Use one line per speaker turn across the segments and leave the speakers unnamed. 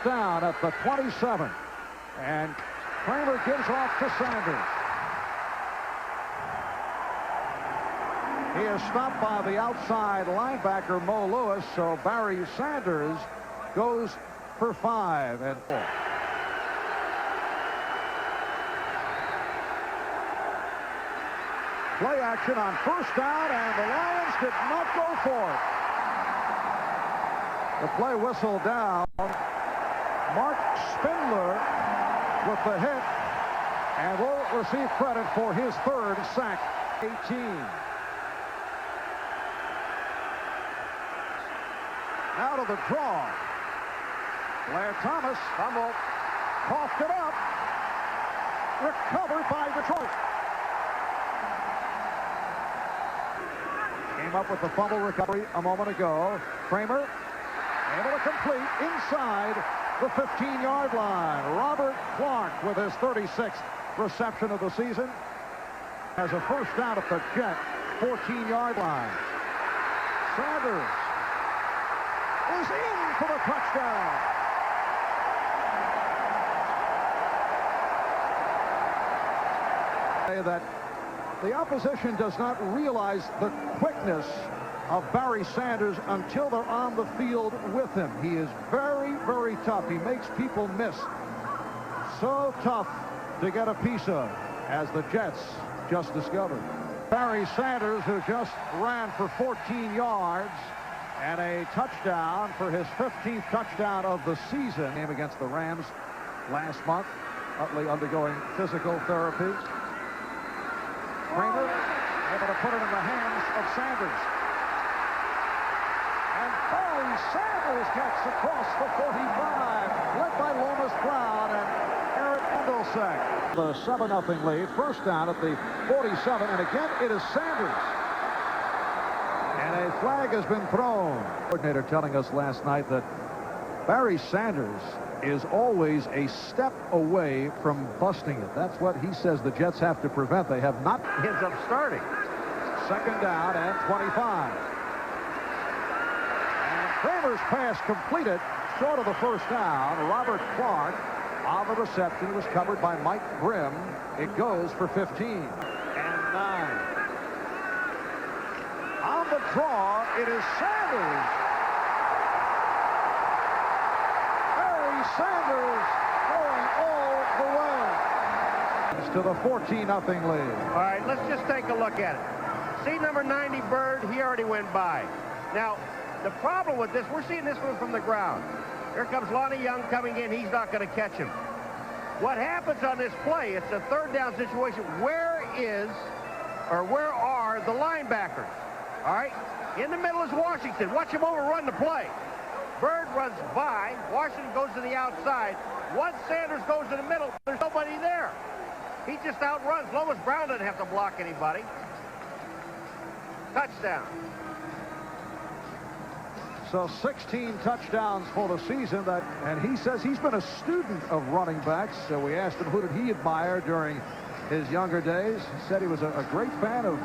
Down at the 27. And Kramer gives off to Sanders. He is stopped by the outside linebacker, Mo Lewis, so Barry Sanders goes for 5 and 4. Play action on first down, and the Lions did not go for it. The play whistle down. Mark Spindler with the hit, and will receive credit for his 3rd sack. 18. Out of the draw. Blair Thomas, fumble, coughed it up. Recovered by Detroit. Came up with the fumble recovery a moment ago. Kramer able to complete inside the 15-yard line. Robert Clark with his 36th reception of the season has a first down at the Jet 14-yard line. Sanders is in for the touchdown. That the opposition does not realize the quickness of Barry Sanders until they're on the field with him. He is very, very tough. He makes people miss. So tough to get a piece of, as the Jets just discovered. Barry Sanders, who just ran for 14 yards and a touchdown for his 15th touchdown of the season. Game against the Rams last month. Utley undergoing physical therapy. Kramer able to put it in the hands of Sanders. And Barry Sanders gets across the 45, led by Lomas Brown and Eric Endelsack. The 7-0 lead, first down at the 47, and again it is Sanders. And a flag has been thrown. Coordinator telling us last night that Barry Sanders is always a step away from busting it. That's what he says the Jets have to prevent. They have not. Ends up starting. Second down and 25. And Kramer's pass completed short of the first down. Robert Clark on the reception was covered by Mike Grimm. It goes for 15 and 9. On the draw, it is Sanders. Sanders going all the way. It's to the 14-0 lead.
All right, let's just take a look at it. See number 90, Bird, he already went by. Now, the problem with this, we're seeing this one from the ground. Here comes Lonnie Young coming in. He's not going to catch him. What happens on this play, it's a third down situation. Where are the linebackers? All right, in the middle is Washington. Watch him overrun the play. Bird runs by. Washington goes to the outside. Once Sanders goes to the middle, there's nobody there. He just outruns. Lomas Brown doesn't have to block anybody. Touchdown.
So 16 touchdowns for the season. And he says he's been a student of running backs. So we asked him who did he admire during his younger days. He said he was a great fan of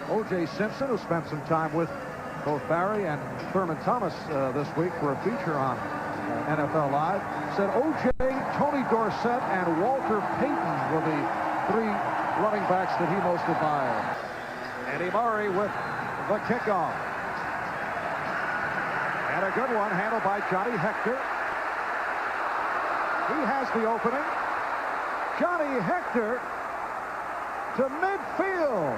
O.J. Simpson, who spent some time with both Barry and Thurman Thomas this week for a feature on NFL Live. Said O.J., Tony Dorsett, and Walter Payton were the 3 running backs that he most admired. Eddie Murray with the kickoff. And a good one handled by Johnny Hector. He has the opening. Johnny Hector to midfield.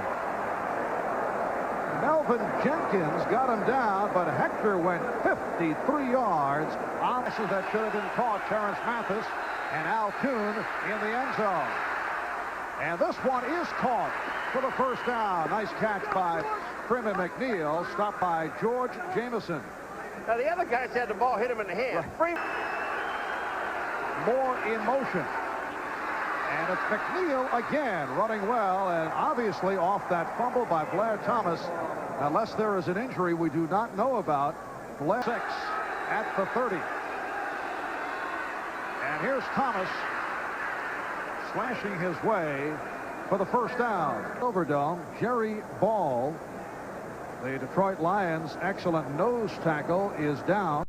Melvin Jenkins got him down, but Hector went 53 yards. Passes that should have been caught. Terrence Mathis and Al Toon in the end zone. And this one is caught for the first down. Nice catch by Freeman McNeil, stopped by George Jameson.
Now the other guys had the ball hit him in the hand.
Right. More in motion. And it's McNeil again running well, and obviously off that fumble by Blair Thomas. Unless there is an injury we do not know about. Blair 6 at the 30. And here's Thomas slashing his way for the first down. Overdome, Jerry Ball, the Detroit Lions' excellent nose tackle, is down.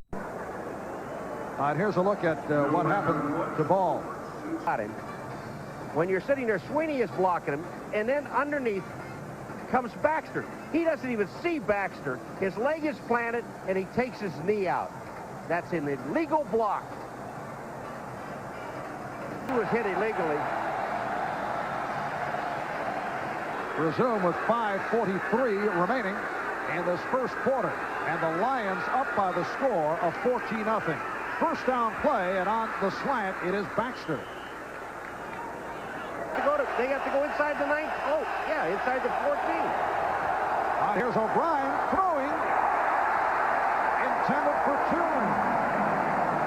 All right, here's a look at what happened to Ball.
Got him. When you're sitting there, Sweeney is blocking him, and then underneath comes Baxter. He doesn't even see Baxter. His leg is planted, and he takes his knee out. That's an illegal block. He was hit illegally.
Resume with 5:43 remaining in this first quarter. And the Lions up by the score of 14-0. First down play, and on the slant, it is Baxter.
They have to go inside the 9. Oh, yeah, inside the 14.
Here's O'Brien throwing. Intended for 2.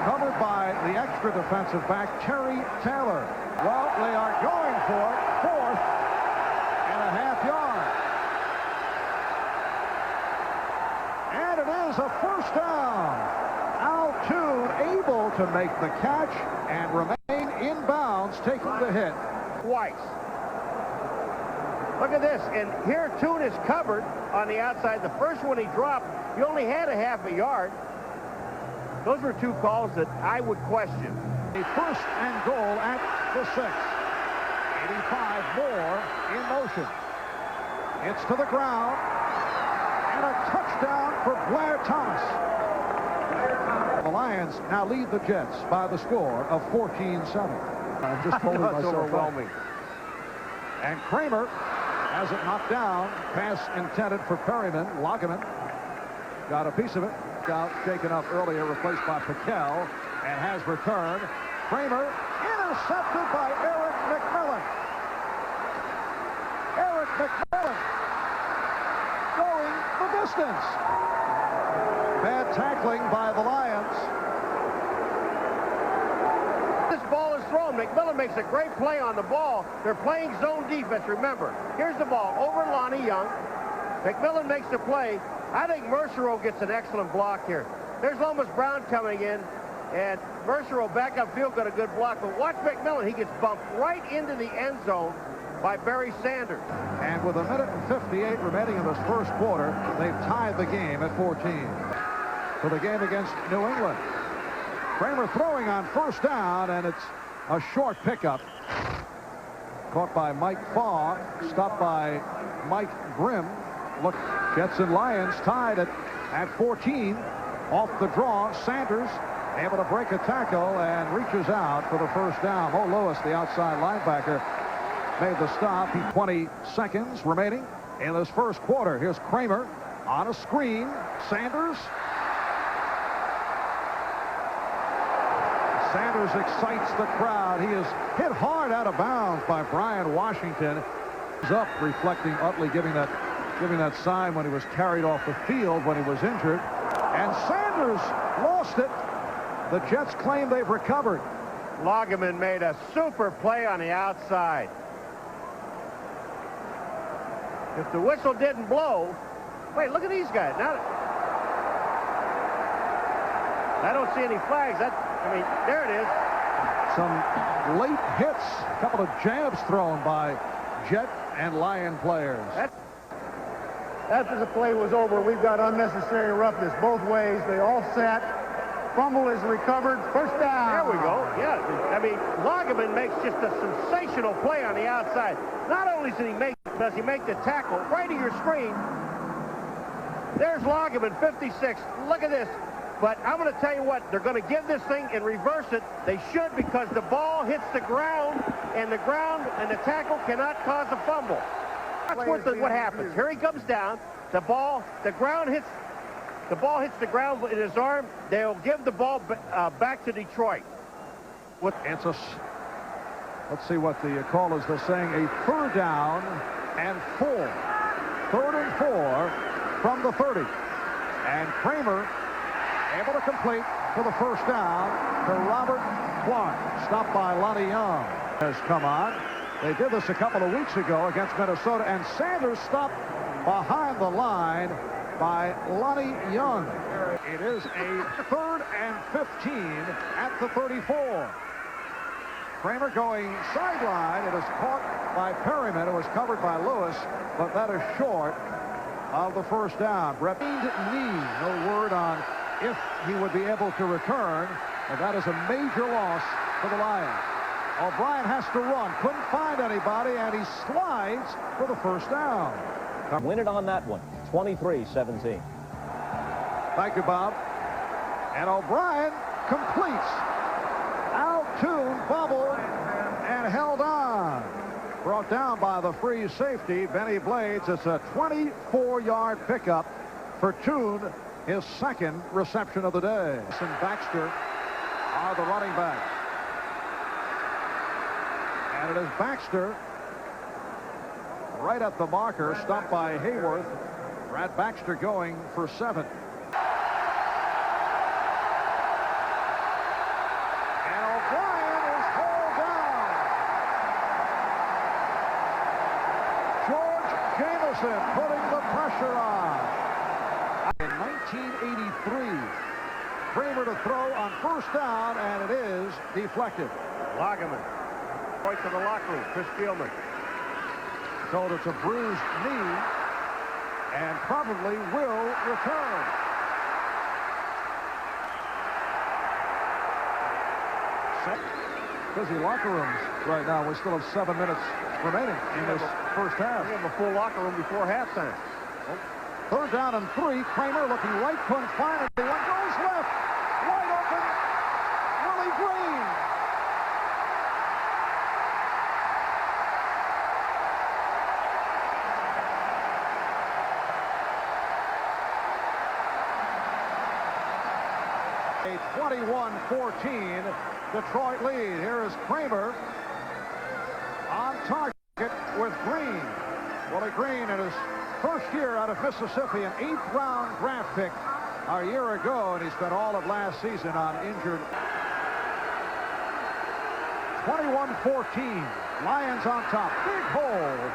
Covered by the extra defensive back, Terry Taylor. Well, they are going for it. 4th and a half yard. And it is a first down. Al Toon able to make the catch and remain in bounds, taking the hit.
Twice. Look at this, and here Toon is covered on the outside. The first one he dropped, he only had a half a yard. Those were 2 calls that I would question.
A first and goal at the 6. 85 more in motion. It's to the ground, and a touchdown for Blair Thomas. The Lions now lead the Jets by the score of 14-7. I'm just holding myself
overwhelming.
And Kramer has it knocked down. Pass intended for Perryman. Loggeman got a piece of it. Out taken up earlier, replaced by Piquel, and has returned. Kramer intercepted by Eric McMillan. Eric McMillan going the distance. Bad tackling by the Lions.
This ball is thrown. McMillan makes a great play on the ball. They're playing zone defense, remember. Here's the ball over Lonnie Young. McMillan makes the play. I think Mercereau gets an excellent block here. There's Lomas Brown coming in, and Mercereau back upfield got a good block. But watch McMillan. He gets bumped right into the end zone by Barry Sanders.
And with 1:58 remaining in this first quarter, they've tied the game at 14. For the game against New England. Kramer throwing on first down, and it's a short pickup. Caught by Mike Faw, stopped by Mike Grimm. Look, Jets and Lions tied at 14. Off the draw, Sanders able to break a tackle and reaches out for the first down. Mo Lewis, the outside linebacker, made the stop. 20 seconds remaining in this first quarter. Here's Kramer on a screen. Sanders excites the crowd. He is hit hard out of bounds by Brian Washington. He's up, reflecting Utley giving that sign when he was carried off the field when he was injured. And Sanders lost it. The Jets claim they've recovered.
Loggeman made a super play on the outside. If the whistle didn't blow, wait, look at these guys. Now, I don't see any flags. I mean, there it is.
Some late hits, a couple of jabs thrown by Jet and Lion players.
After the play was over, we've got unnecessary roughness both ways. They all sat. Fumble is recovered. First down.
There we go. Yeah. I mean, Loggeman makes just a sensational play on the outside. Not only does he make the tackle right at your screen. There's Loggeman, 56. Look at this. But I'm going to tell you what, they're going to give this thing and reverse it. They should, because the ball hits the ground, and the tackle cannot cause a fumble. That's what happens. Here he comes down. The ball hits the ground in his arm. They'll give the ball back to Detroit.
Let's see what the call is. They're saying a 3rd down and 4. 3rd and 4 from the 30. And Kramer able to complete for the first down to Robert Clark. Stopped by Lonnie Young has come on. They did this a couple of weeks ago against Minnesota, and Sanders stopped behind the line by Lonnie Young. It is a 3rd and 15 at the 34. Kramer going sideline. It is caught by Perryman. It was covered by Lewis, but that is short of the first down. Brett knee. No word on if he would be able to return. And that is a major loss for the Lions. O'Brien has to run. Couldn't find anybody, and he slides for the first down.
Win it on that one, 23-17.
Thank you, Bob. And O'Brien completes. Al Toon bubbled and held on. Brought down by the free safety, Benny Blades. It's a 24-yard pickup for Toon, his second reception of the day. And Baxter are the running backs. And it is Baxter right at the marker, stopped by Hayworth. Brad Baxter going for 7. And O'Brien is hauled down. George Jameson putting the pressure on. In 1983, Kramer to throw on first down, and it is deflected.
Lagerman. Right to the locker room. Chris Spielman.
Told it's a bruised knee and probably will return. Busy locker rooms right now. We still have 7 minutes remaining in this first half.
We have a full locker room before halftime.
Third down and 3. Kramer looking right, couldn't find it. One goes left. Wide open. Willie Green. A 21-14 Detroit lead. Here is Kramer on target with Green. Willie Green in his first year out of Mississippi, an 8th round draft pick a year ago, and he spent all of last season on injured. 21-14. Lions on top. Big hole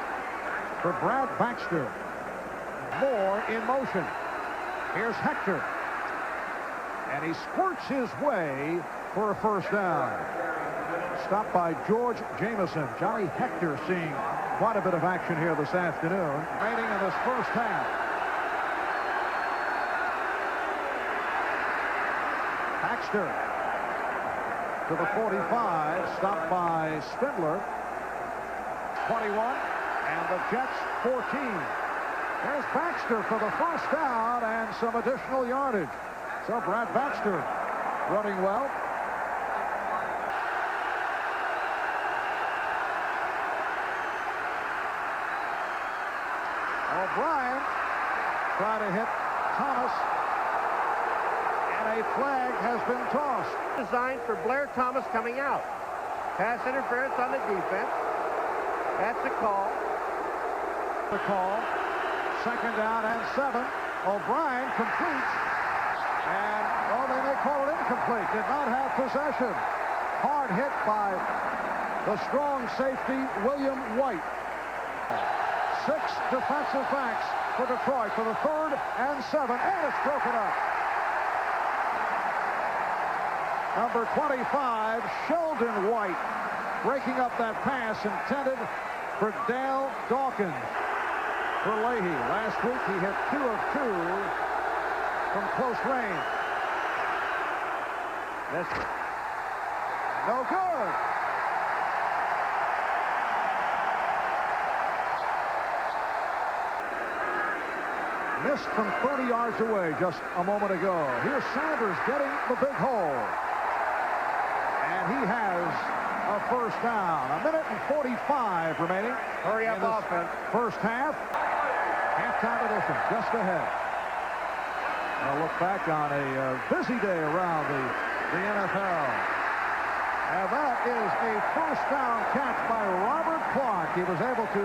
for Brad Baxter. Moore in motion. Here's Hector. And he squirts his way for a first down. Stopped by George Jameson. Johnny Hector seeing quite a bit of action here this afternoon. Remaining in this first half. Baxter to the 45. Stopped by Spindler. 21. And the Jets 14. There's Baxter for the first down and some additional yardage. So Brad Baxter running well. O'Brien trying to hit Thomas, and a flag has been tossed.
Designed for Blair Thomas coming out. Pass interference on the defense. That's a call.
The call. Second down and 7. O'Brien completes. And, well, they may call it incomplete. Did not have possession. Hard hit by the strong safety, William White. 6 defensive backs for Detroit for the 3rd and 7. And it's broken up. Number 25, Sheldon White, breaking up that pass intended for Dale Dawkins. For Leahy. Last week he hit 2 of 2 from close range.
This one.
No good. Missed from 30 yards away just a moment ago. Here's Sanders getting the big hole. And he has a first down. 1 minute and 45 remaining.
Hurry up offense.
First half. Halftime edition just ahead. I'll look back on a busy day around the NFL. And that is a first down catch by Robert Clark. He was able to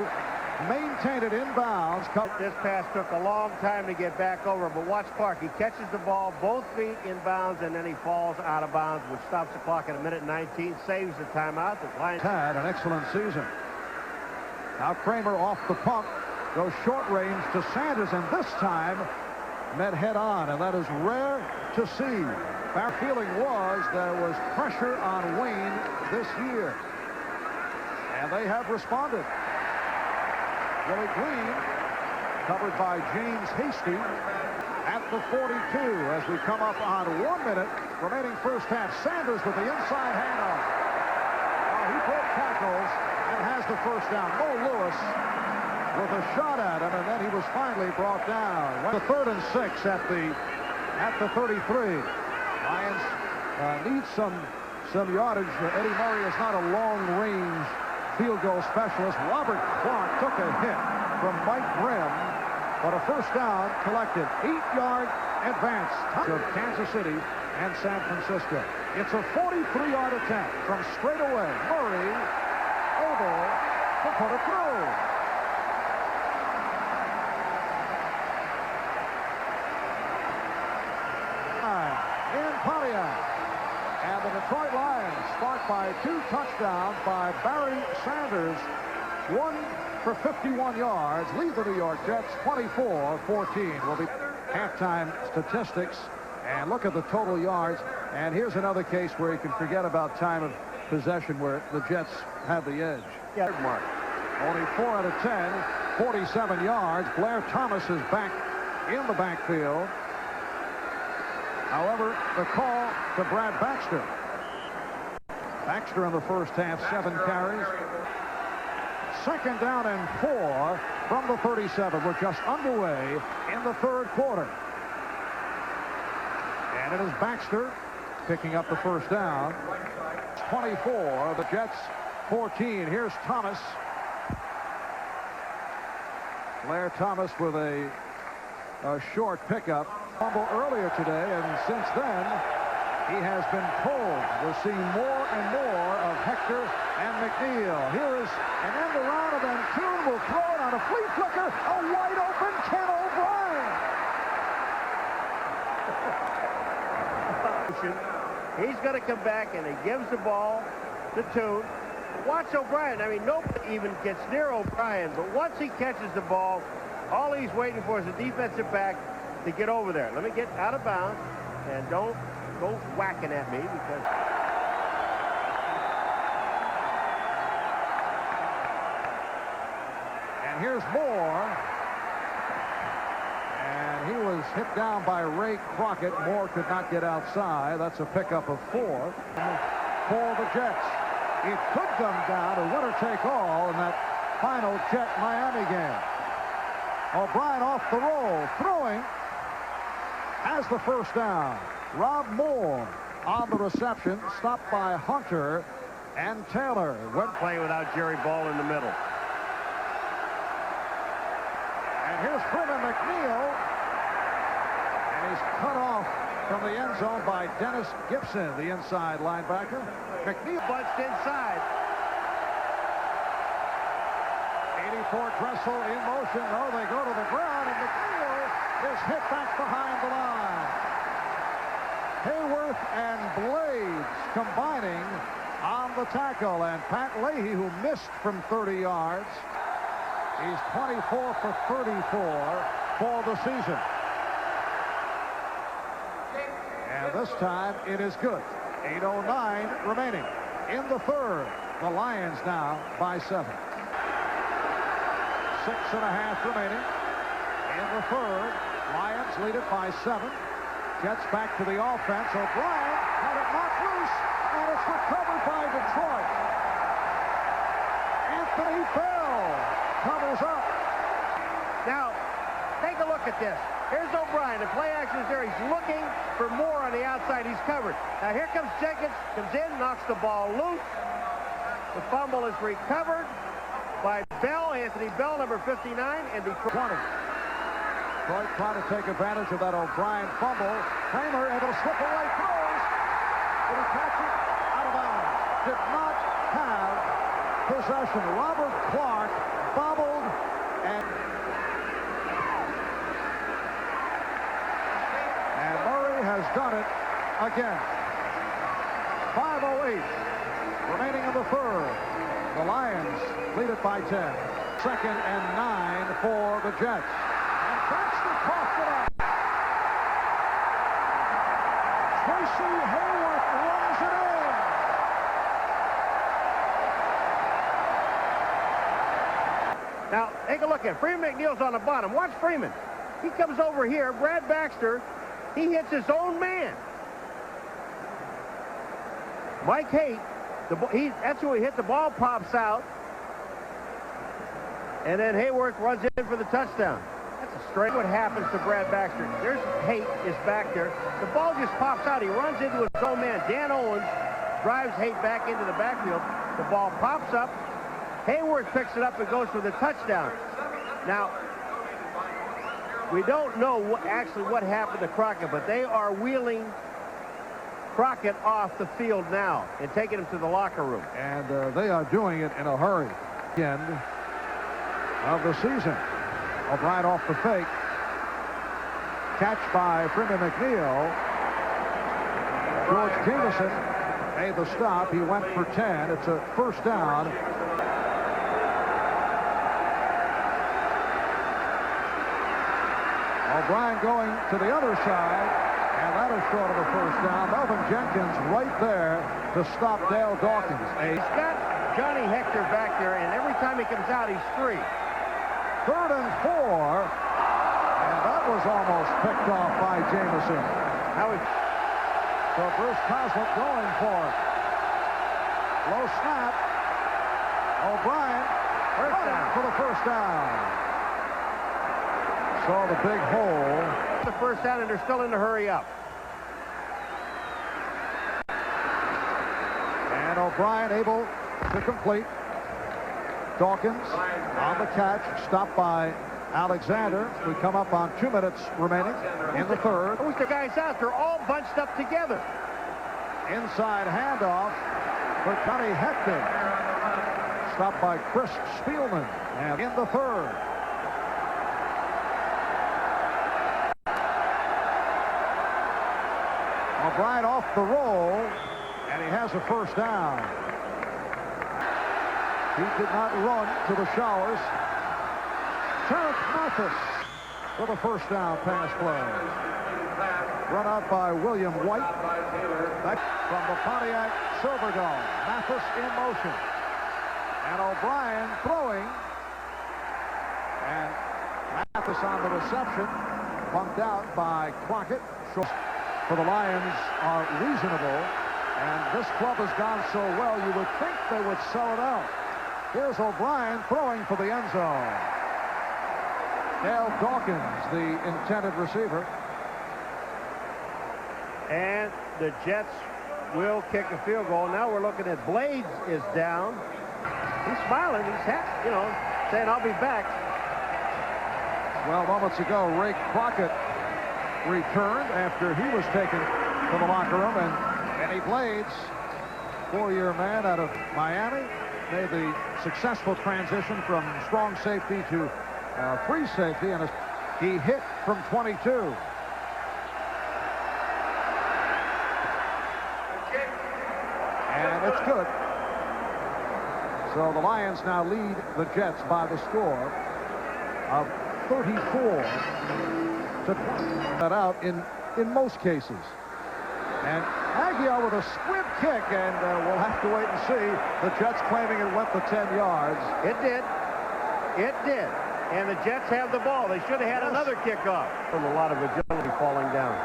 maintain it inbounds.
This pass took a long time to get back over, but watch Clark. He catches the ball, both feet inbounds, and then he falls out of bounds, which stops the clock at 1 minute 19, saves the timeout. The Lions
had an excellent season. Now Kramer off the pump, goes short range to Sanders, and this time met head on, and that is rare to see. Our feeling was there was pressure on Wayne this year, and they have responded. Willie Green covered by James Hasty at the 42 as we come up on 1 minute remaining first half. Sanders with the inside handoff. He broke tackles and has the first down. Mo Lewis with a shot at him, and then he was finally brought down. The 3rd and 6 at the 33. Lions need some yardage. Eddie Murray is not a long-range field goal specialist. Robert Clark took a hit from Mike Grimm, but a first down collected. 8-yard advance of Kansas City and San Francisco. It's a 43-yard attempt from straight away. Murray able to put it through. In Pontiac. And the Detroit Lions sparked by 2 touchdowns by Barry Sanders. 1 for 51 yards. Lead the New York Jets 24-14. Will be halftime statistics. And look at the total yards. And here's another case where you can forget about time of possession where the Jets have the edge.
Yeah, Mark.
Only 4 out of 10, 47 yards. Blair Thomas is back in the backfield. However, the call to Brad Baxter. Baxter in the first half, 7 carries. 2nd down and 4 from the 37. We're just underway in the 3rd quarter. And it is Baxter picking up the first down. 24, the Jets 14. Here's Thomas. Blair Thomas with a short pickup. Fumble earlier today, and since then, he has been pulled. We're seeing more and more of Hector and McNeil. Here is an end around, and then Kuhn will throw it on a flea flicker. A wide open Ken O'Brien.
He's going to come back, and he gives the ball to Kuhn. Watch O'Brien. I mean, nobody even gets near O'Brien, but once he catches the ball, all he's waiting for is a defensive back to get over there. Let me get out of bounds, and don't go whacking at me because...
And here's Moore. And he was hit down by Ray Crockett. Moore could not get outside. That's a pickup of 4 for the Jets. It could come down to winner take all in that final Jet Miami game. O'Brien off the roll, throwing, has the first down. Rob Moore on the reception, stopped by Hunter and Taylor.
Went playing without Jerry Ball in the middle.
And here's Freeman McNeil. And he's cut off from the end zone by Dennis Gibson, the inside linebacker. McNeil
Bunched inside.
84 Dressel in motion. No, they go to the ground, and McNeil is hit back behind the line. Hayworth and Blades combining on the tackle, and Pat Leahy, who missed from 30 yards, he's 24 for 34 for the season. And this time it is good. 8:09 remaining in the 3rd. The Lions now by 7. 6.5 remaining in the 3rd. Lions lead it by 7. Jets back to the offense. O'Brien had it knocked loose, and it's recovered by Detroit. Anthony Bell covers up.
Now, take a look at this. Here's O'Brien. The play action is there. He's looking for more on the outside. He's covered. Now here comes Jenkins. Comes in, knocks the ball loose. The fumble is recovered by Bell, Anthony Bell, number 59, and Detroit
20. Detroit trying to take advantage of that O'Brien fumble. Kramer able to slip away, throws. Did he catch it? Out of bounds. Did not have possession. Robert Clark bobbled, and Murray has done it again. 5:08 remaining in the 3rd. The Lions lead it by 10. 2nd and 9 for the Jets. And Baxter coughed it up. Tracy Hayworth runs it in.
Now, take a look at Freeman McNeil's on the bottom. Watch Freeman. He comes over here. Brad Baxter, he hits his own man. Mike Haight, that's who he hit. The ball pops out. And then Hayworth runs in for the touchdown. That's a straight. What happens to Brad Baxter? There's Haight is back there. The ball just pops out. He runs into his own man. Dan Owens drives Haight back into the backfield. The ball pops up. Hayworth picks it up and goes for the touchdown. Now, we don't know what happened to Crockett, but they are wheeling Crockett off the field now and taking him to the locker room.
And they are doing it in a hurry. End of the season. O'Brien off the fake. Catch by Freeman McNeil. George Jameson made the stop. He went for 10. It's a first down. O'Brien going to the other side, and that is short of a first down. Melvin Jenkins right there to stop Dale Dawkins.
He's got Johnny Hector back there, and every time he comes out, he's free.
3rd and 4, and that was almost picked off by Jameson. So Bruce Coslett going for it. Low snap. O'Brien
First down.
for the first down. Saw the big hole.
The first down, and they're still in the hurry up.
And O'Brien able to complete. Dawkins on the catch, stopped by Alexander. We come up on 2 minutes remaining in the third.
Who's the guys out? They're all bunched up together.
Inside handoff for Johnny Hector. Stopped by Chris Spielman. And in the third. O'Brien off the roll, and he has a first down. He did not run to the showers. Terrence Mathis for the first down pass play. Run out by William White. Back from the Pontiac Silverdome. Mathis in motion. And O'Brien throwing. And Mathis on the reception. Bumped out by Crockett. For the Lions are reasonable. And this club has gone so well, you would think they would sell it out. Here's O'Brien throwing for the end zone. Dale Dawkins, the intended receiver.
And the Jets will kick a field goal. Now we're looking at Blades is down. He's smiling. He's happy, saying, I'll be back.
Well, moments ago, Ray Crockett returned after he was taken to the locker room. And Eddie Blades, 4-year man out of Miami, made the successful transition from strong safety to free safety, and he hit from 22. And it's good. So the Lions now lead the Jets by the score of 34 to 20. That out in most cases. And Aguiar with a squib kick, and we'll have to wait and see. The Jets claiming it went the 10 yards.
It did. It did. And the Jets have the ball. They should have had another kickoff. From a lot of agility falling down.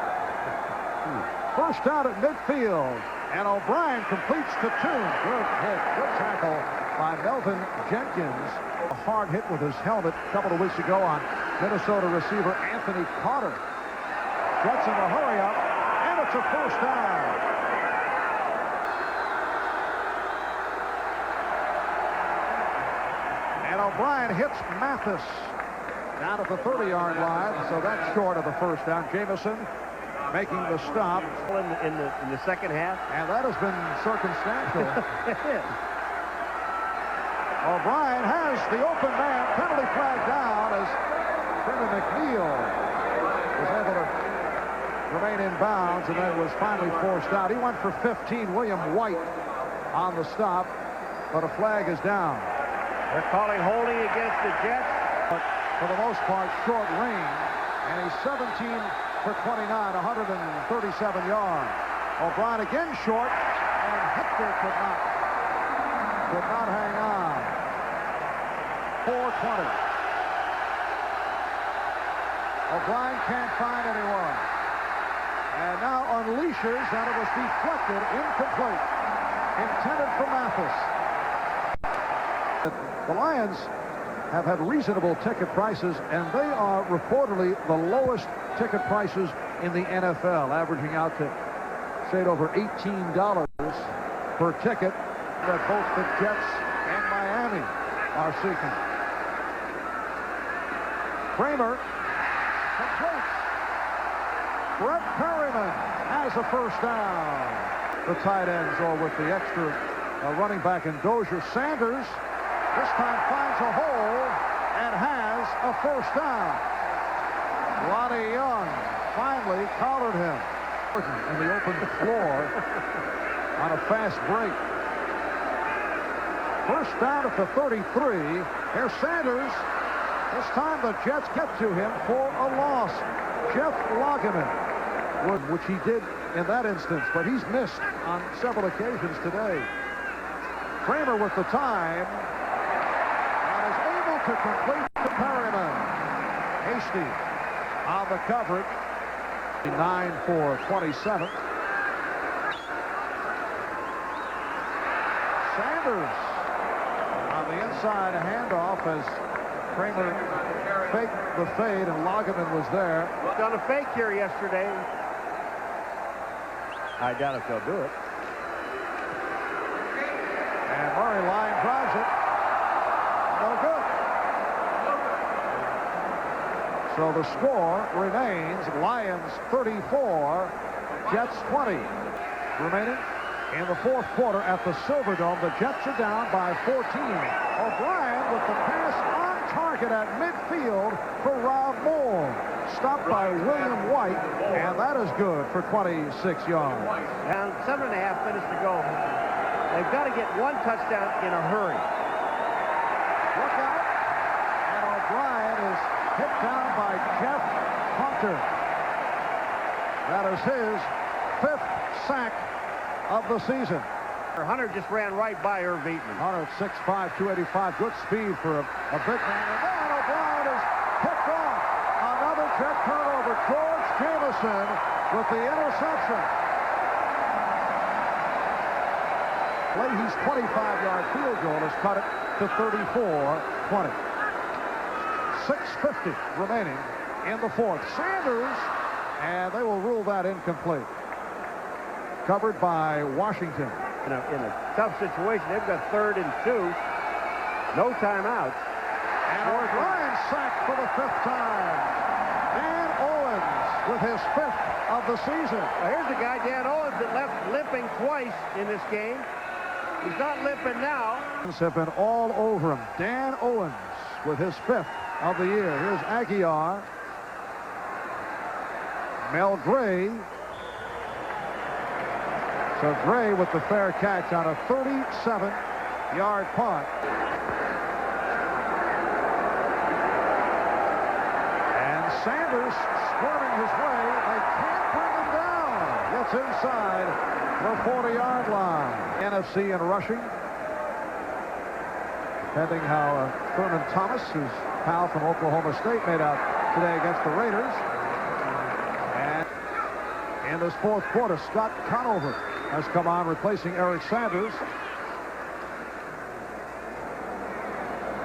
First down at midfield. And O'Brien completes to Tune. Good hit. Good tackle by Melvin Jenkins. A hard hit with his helmet a couple of weeks ago on Minnesota receiver Anthony Carter. Jets in the hurry up. And it's a first down. And O'Brien hits Mathis down at the 30-yard line, so that's short of the first down. Jameson making the stop
in the second half,
and that has been circumstantial. O'Brien has the open man, penalty flag down as Freeman McNeil was able to remain in bounds, and then was finally forced out. He went for 15. William White on the stop, but a flag is down.
They're calling holding against the Jets.
But for the most part, short range, and he's 17 for 29, 137 yards. O'Brien again short, and Hector could not hang on. 4:20. O'Brien can't find anyone. And now unleashes, and it was deflected, incomplete. intended for Mathis. The Lions have had reasonable ticket prices, and they are reportedly the lowest ticket prices in the NFL, averaging out to shade over $18 per ticket that both the Jets and Miami are seeking. Kramer completes. Brett Perryman has a first down. The tight ends are with the extra running back in Dozier. Sanders this time finds a hole and has a first down. Lonnie Young finally collared him in the open floor on a fast break. First down at the 33. Here's Sanders. This time the Jets get to him for a loss. Jeff Lageman, which he did in that instance, but he's missed on several occasions today. Kramer with the time and is able to complete to Perryman. Hasty on the coverage. 9 for 27. Sanders on the inside, a handoff as Kramer faked the fade, and Lageman was there.
Done a fake here yesterday. I doubt if they'll do it.
And Murray line drives it. No good. So the score remains Lions 34, Jets 20. Remaining in the fourth quarter at the Silverdome, the Jets are down by 14. O'Brien with the pass on target at midfield for Rob Moore. Stopped by William White, and that is good for 26 yards.
And 7.5 minutes to go. They've got to get one touchdown in a hurry.
Look out. And O'Brien is hit down by Jeff Hunter. That is his 5th sack of the season.
Hunter just ran right by Irv Eatman.
Hunter 6'5", 285. Good speed for a big man. And then O'Brien is picked off. Another Jet turnover. George Jameson with the interception. Leahy's 25-yard field goal has cut it to 34-20. 6:50 remaining in the fourth. Sanders, and they will rule that incomplete. Covered by Washington.
In a tough situation, they've got 3rd and 2. No timeouts.
And O'Brien sacked for the 5th time. Dan Owens with his 5th of the season.
Now here's the guy, Dan Owens, that left limping twice in this game. He's not limping now.
Have been all over him. Dan Owens with his 5th of the year. Here's Aguiar. Mel Gray. So Gray with the fair catch on a 37-yard punt. And Sanders squirming his way. They can't bring him down. Gets inside the 40-yard line. NFC in rushing. Depending how Thurman Thomas, whose pal from Oklahoma State, made out today against the Raiders. And in this fourth quarter, Scott Conover has come on, replacing Eric Sanders.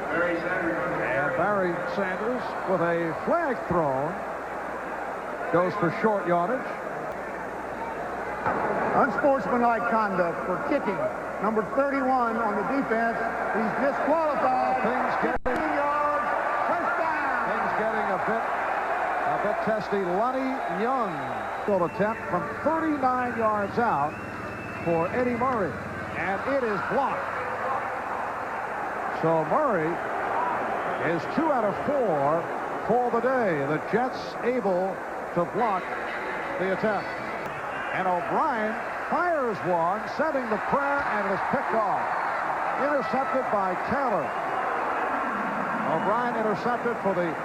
And Barry Sanders with a flag thrown. Goes for short yardage.
Unsportsmanlike conduct for kicking. Number 31 on the defense. He's disqualified.
Things getting
15 yards. First down.
Things getting a bit testy. Lonnie Young will attempt from 39 yards out for Eddie Murray, and it is blocked. So Murray is 2 out of 4 for the day. The Jets able to block the attempt. And O'Brien fires one, sending the prayer, and it is picked off. Intercepted by Taylor. O'Brien intercepted for the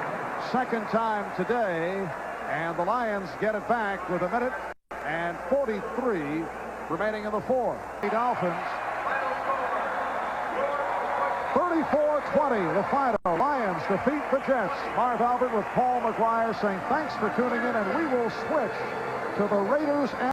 2nd time today, and the Lions get it back with 1:43 remaining in the fourth. The Dolphins 34-20 the final. Lions defeat the Jets. Marv Albert with Paul McGuire saying thanks for tuning in, and we will switch to the Raiders and